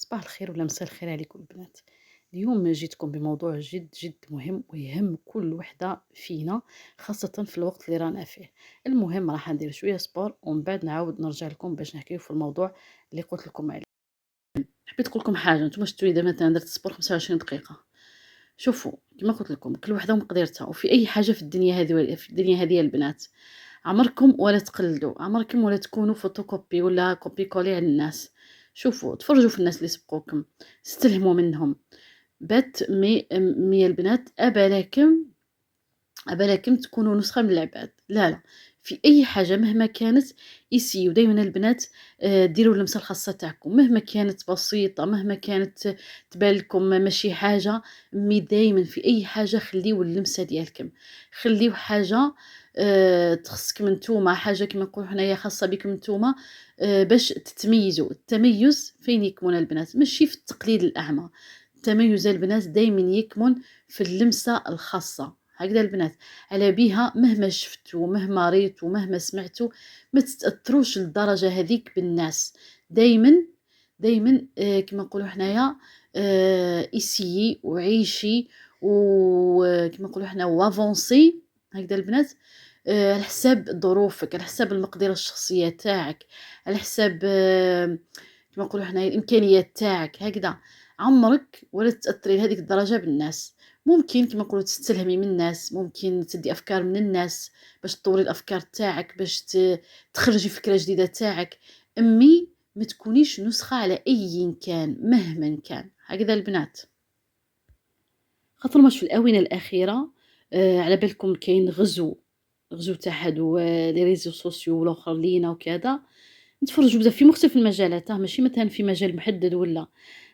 صباح الخير ولا مساء الخير عليكم البنات. اليوم جيتكم بموضوع جد جد مهم ويهم كل وحدة فينا، خاصة في الوقت اللي رانا فيه. المهم راح ندير شوية سبور ومن بعد نعاود نرجع لكم باش نحكيو في الموضوع اللي قلت لكم عليه. حبيت نقول لكم حاجة، نتوما شفتوا اذا مثلا درت سبور 25 دقيقة. شوفوا كما قلت لكم كل وحدة ومقدرتها، وفي اي حاجة في الدنيا هذه يا البنات. عمركم ولا تقلدوا، عمركم ولا تكونوا فوتوكوبي ولا كوبي كولي على الناس. شوفوا تفرجوا في الناس اللي سبقوكم، استلهموا منهم. بات مي البنات أبا لكم تكونوا نسخة من العباد. لا لا، في أي حاجة مهما كانت يسيو دايما البنات. ديروا اللمسة الخاصة تاعكم مهما كانت بسيطة، مهما كانت تبان لكم ماشي حاجة. مي دايما في أي حاجة خليو اللمسة ديالكم، خليو حاجة تخصكم نتوما، حاجة كما نقولوا حنايا خاصة بكم نتوما. باش تتميزوا. التميز فين يكمن البنات؟ ماشي في التقليد الأعمى. التميز البنات دايما يكمن في اللمسة الخاصة. هكذا البنات، على بيها مهما شفتوا مهما ريتوا مهما سمعتوا ما تتأثروش للدرجة هذيك بالناس. دايما دايما كما نقولوا حنايا اسيي وعيشي، وكما نقولوا حنا وافونسي. هكذا البنات، على حساب ظروفك، على حساب المقدرة الشخصية تاعك، على حساب كما نقولوا حنايا الامكانيات تاعك. هكذا عمرك ولا تتأثري لهذيك الدرجة بالناس. ممكن كما نقولوا تستلهمي من الناس، ممكن تدي افكار من الناس باش تطوري الافكار تاعك، باش تخرجي فكرة جديدة تاعك. امي ما تكونيش نسخة على اي كان مهما كان. هكذا البنات، خاطر ماش في الآونة الأخيرة على بالكم كاين غزو تاع هادو لي ريزو سوسيو والآخر لينا وكذا. نتفرجوا بزاف في مختلف المجالات، ماشي مثلا في مجال محدد ولا.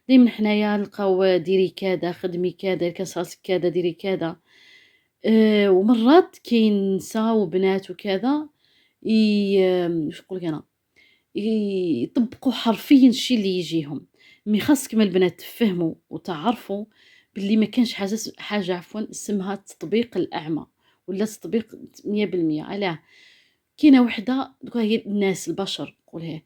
دايما حنايا نلقاو ديري كذا، خدمي كذا، كاس راسك كذا، ديري كذا. ومرات كاين نسا وبنات وكذا واش نقول لك أنا، يطبقوا حرفيا الشي اللي يجيهم. مي خاصكم البنات تفهموا وتعرفوا باللي ما كانش حاجة عفوا اسمها تطبيق الأعمى ولا تطبيق 100%. علاه؟ كاينه وحده دوكا هي الناس البشر نقولها،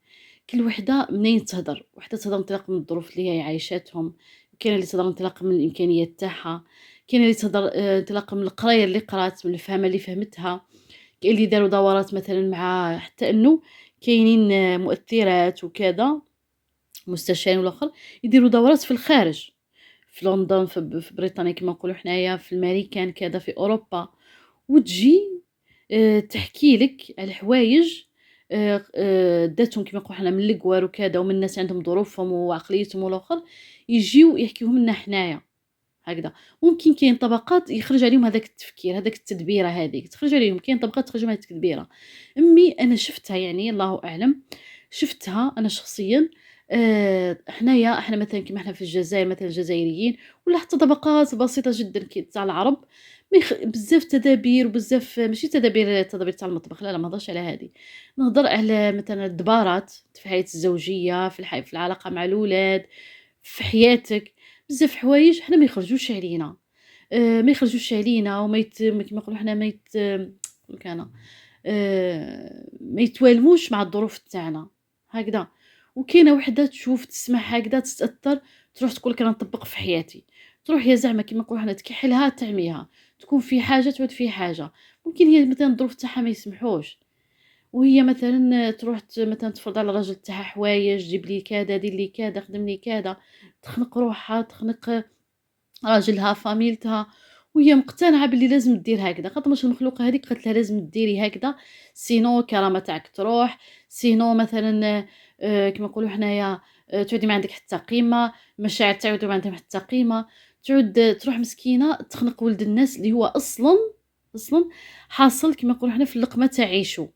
كل وحده منين تهضر، وحده تهضر انطلاق من الظروف اللي هي عايشاتهم، كاينه اللي تهضر انطلاق من الامكانيات تاعها، كاينه اللي تهضر انطلاق من القرايه اللي قرات، من الفهمه اللي فهمتها. كاين اللي داروا دورات مثلا مع حتى انه كاينين مؤثرات وكذا، مستشارين والاخر يديروا دورات في الخارج، في لندن، في بريطانيا كما نقولوا حنايا، في الامريكان كذا، في اوروبا. وتجي تحكي لك على حوايج داتهم كما نقولوا حنا من الكوار وكذا، ومن ناس عندهم ظروفهم وعقليتهم والاخر يجيو يحكيوهم لنا حنايا. هكذا ممكن كاين طبقات يخرج عليهم هذاك التفكير، هذاك التدبيره هذيك تخرج عليهم، كاين طبقات تخرج من هذيك التدبيره. امي انا شفتها، يعني الله اعلم، شفتها انا شخصيا. حنايا احنا مثلا كما احنا في الجزائر مثلا الجزائريين، ولا حتى طبقات بسيطه جدا كي تاع العرب، بزاف تدابير وبزاف ماشي تدابير تاع المطبخ، لا لا ما نهضرش على هذه. نهضر على مثلا الدبارات في الحياه الزوجيه، في العلاقه مع الاولاد، في حياتك. بزاف حوايج حنا ما يخرجوش علينا، ما يخرجوش علينا كيما نقولوا حنا نقول لك أنا ما يتوالموش مع الظروف تاعنا. هكذا. وكاينه وحده تشوف تسمع هكذا تتأثر، تروح تقول لك أنا نطبّق في حياتي، تروح هي زعما كيما نقولوا حنا تكحلها تعميها، تكون في حاجة تعود في حاجة. ممكن هي مثلًا الظروف تاعها ما يسمحوش، وهي مثلًا تروح مثلًا تفرض على الراجل تاعها حوايج، جيب لي كذا، دير لي كذا، خدم لي كذا، تخنق روحها، تخنق راجلها، فاميلتها، وهي مقتنعة باللي لازم دير هكذا، خاطر واش المخلوقة هاذيك قالت لها لازم ديري هكذا، سينو الكرامة تاعك تروح، سينو مثلًا كيما نقولوا حنايا تعودي ما عندك حتى قيمة، المشاعر تاعك تعود ما عندهم حتى قيمة، تعود تروح مسكينة تخنق ولد الناس اللي هو أصلًا حاصل كيما نقولوا حنا في اللقمة تاع عيشو،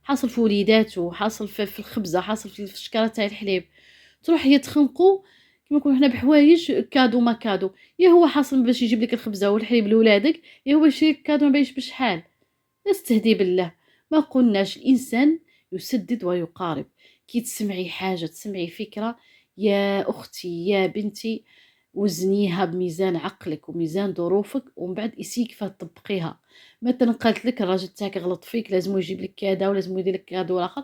حاصل في وليداتو، حاصل في الخبزة، حاصل في الشكارة تاع الحليب. تروح هي تخنقو كيما نقولوا حنا بحوايج كادو ما كادو، يا هو حاصل باش يجيب لك الخبزة والحليب لولادك، يا هو يشري لك كادو ما باينش بشحال. نستهدي بالله. ما قلناش الإنسان يسدد ويقارب. كي تسمعي حاجة، تسمعي فكرة، يا أختي يا بنتي، وزنيها بميزان عقلك وميزان ظروفك، ومن بعد قيسي كيفاه تطبقيها. مثلا قالت لك الراجل تاعك غلط فيك، لازم يجيب لك كذا ولازم يدير لك كذا والاخر،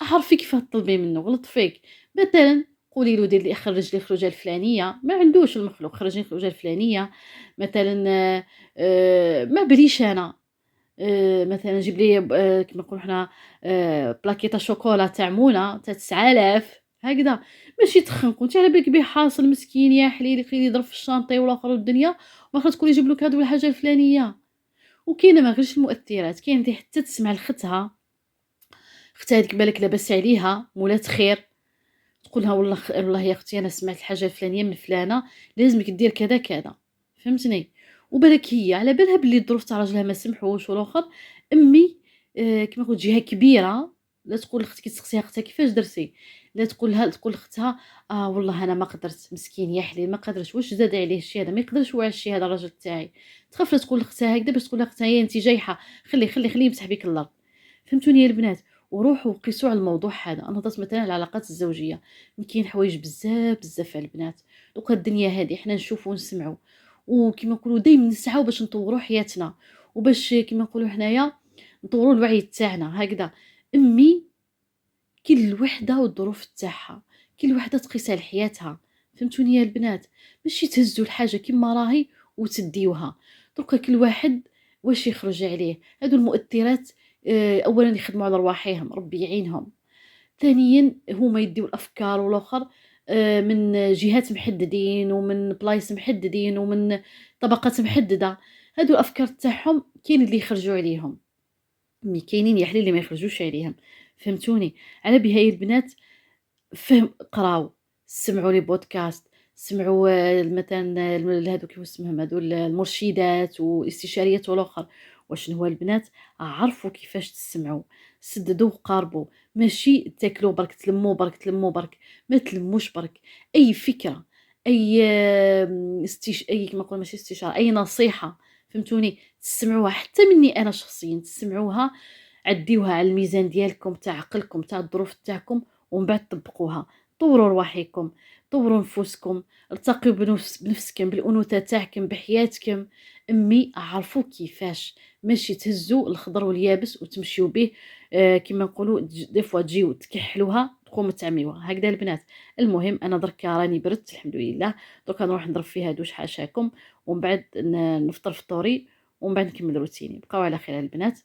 اعرفي كيفاه تطلبي منه غلط فيك. مثلا قولي له دير لي خرّج لي الخروجة الفلانية، ما عندوش المخلوق، خرّج لي الخروجة الفلانية، مثلًا ما بليش أنا، مثلًا جيب لي كيما نقولوا حنا بلاكيطة شوكولا تاع مونة تاع 9000 هكذا، ماشي تخنقو، أنتِ على بالك بيه حاصل مسكين يا حليلي خليه يضرب في الشانطي والآخر والدنيا، وآخر تقولي جيب له كادو الحاجة الفلانية. وكاينة ما غيرش المؤثرات، كاين اللي حتى تسمع لختها، اختها هاذيك بالك لاباس عليها مولات خير، تقول لها والله يا اختي أنا سمعت الحاجة الفلانية من فلانة لازمك دير كذا كذا، فهمتني؟ وبالك هي على بالها بلي الظروف تاع راجلها ما سمحوش والآخر، أمي كيما نقولوا جهة كبيرة، لا تقول لأختك كي تسقسيها أختها كيفاش درتي، لا تقول لأختها والله أنا ما قدرت مسكين يا حليل ما قدرش، واش زاد عليه الشي هذا، ما يقدرش هو على الشي هذا الراجل تاعي، تخاف لا تقول لأختها هكذا باش تقول لها أختها يا أنتِ جايحة خليه يمسح بيك الأرض، فهمتوني يا البنات؟ وروحوا قيسوا على الموضوع هذا، أنا هضرت مثلًا على العلاقات الزوجية، كاين حوايج بزاف على البنات، دوكا الدنيا هادي حنا نشوفوا ونسمعوا، وكيما نقولوا دايما نسعاو باش نطوروا حياتنا، وباش كيما نقولوا حنايا نطوروا الوعي تاعنا هكذا. أمي كل وحدة والظروف تاعها، كل وحدة تقيس على حياتها، فهمتوني يا البنات؟ ماشي تهزوا الحاجة كيما راهي وتديوها، دركا كل واحد واش يخرج عليه، هادو المؤثرات أولًا يخدموا على رواحيهم ربي يعينهم، ثانيًا هُما يديو الأفكار والآخر من جهات محددين ومن بلايص محددين ومن طبقات محددة، هادو الأفكار تاعهم كاين اللي يخرجوا عليهم. كاينين يا حليل اللي ما يخرجوش عليهم، فهمتوني؟ على بها يا البنات قراو، سمعوا لي بودكاست، سمعوا مثلًا هاذوك واش اسمهم هاذو المرشدات والاستشاريات والآخر، وشنو هو البنات عرفوا كيفاش تسمعوا، سددوا وقاربوا، ماشي تاكلوا برك تلموا برك، ما تلموش برك، أي فكرة، أي أي كيما نقولوا ماشي استشارة، أي نصيحة فهمتوني، تسمعوها حتى مني أنا شخصيًا تسمعوها عديوها على الميزان ديالكم تاع عقلكم تاع الظروف تاعكم ومن بعد طبقوها، طوروا رواحيكم، طوروا نفوسكم، ارتقيوا بنفسكم، بالأنوثة تاعكم، بحياتكم، أمي عرفوا كيفاش، ماشي تهزوا الخضر واليابس وتمشيو به كيما نقولوا دي فوا تجيو تكحلوها تقوموا تعميوها، هكذا البنات. المهم أنا دركا راني بردت الحمد لله، دركا نروح نضرب في هادو شحاشاكم ومن بعد نفطر فطوري ومن بعد نكمل روتيني، بقاو على خير البنات،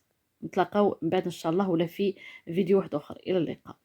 نتلاقاو من بعد إن شاء الله ولا في فيديو واحد آخر، إلى اللقاء.